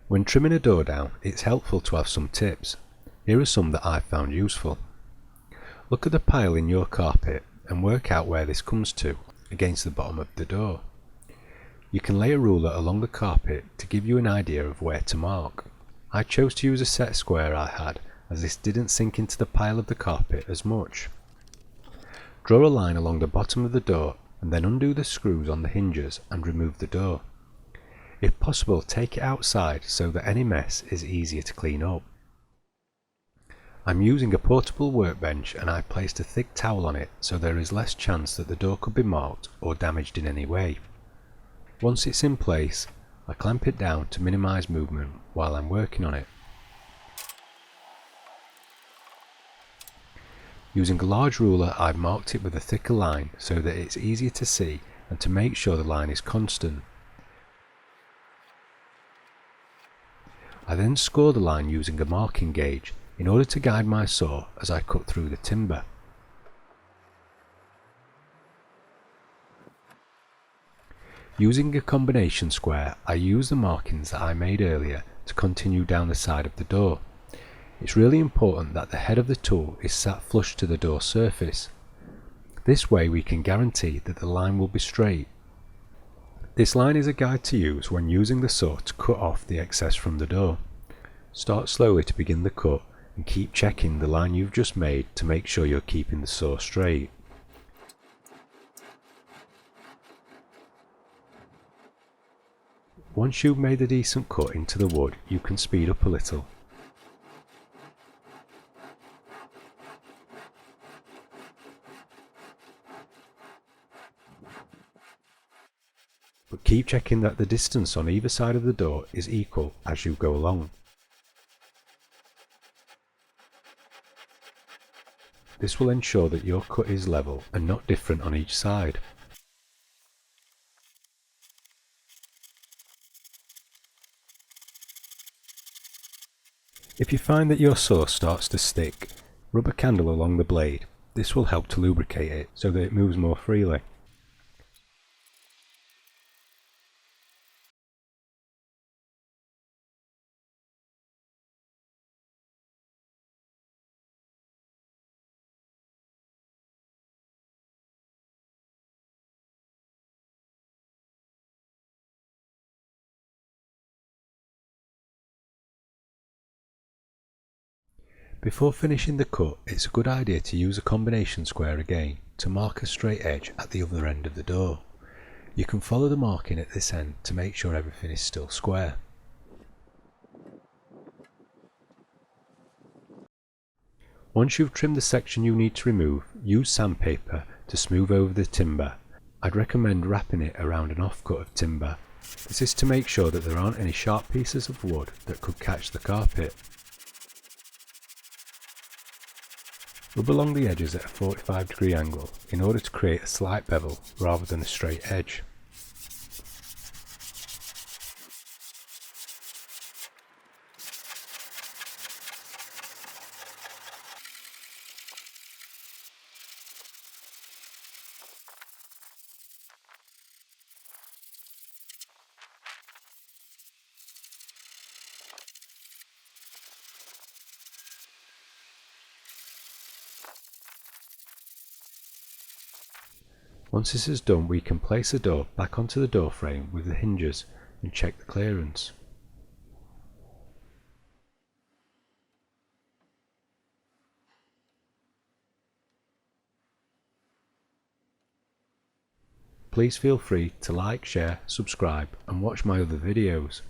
When trimming a door down, it's helpful to have some tips. Here are some that I've found useful. Look at the pile in your carpet and work out where this comes to against the bottom of the door. You can lay a ruler along the carpet to give you an idea of where to mark. I chose to use a set square I had, as this didn't sink into the pile of the carpet as much. Draw a line along the bottom of the door and then undo the screws on the hinges and remove the door. If possible, take it outside so that any mess is easier to clean up. I'm using a portable workbench and I placed a thick towel on it so there is less chance that the door could be marked or damaged in any way. Once it's in place, I clamp it down to minimise movement while I'm working on it. Using a large ruler, I've marked it with a thicker line so that it's easier to see and to make sure the line is constant. I then score the line using a marking gauge in order to guide my saw as I cut through the timber. Using a combination square, I use the markings that I made earlier to continue down the side of the door. It's really important that the head of the tool is sat flush to the door surface. This way we can guarantee that the line will be straight. This line is a guide to use when using the saw to cut off the excess from the door. Start slowly to begin the cut and keep checking the line you've just made to make sure you're keeping the saw straight. Once you've made a decent cut into the wood, you can speed up a little. But keep checking that the distance on either side of the door is equal as you go along. This will ensure that your cut is level and not different on each side. If you find that your saw starts to stick, rub a candle along the blade. This will help to lubricate it so that it moves more freely. Before finishing the cut, it's a good idea to use a combination square again to mark a straight edge at the other end of the door. You can follow the marking at this end to make sure everything is still square. Once you've trimmed the section you need to remove, use sandpaper to smooth over the timber. I'd recommend wrapping it around an offcut of timber. This is to make sure that there aren't any sharp pieces of wood that could catch the carpet. Rub along the edges at a 45-degree angle in order to create a slight bevel rather than a straight edge. Once this is done, we can place the door back onto the door frame with the hinges and check the clearance. Please feel free to like, share, subscribe and watch my other videos.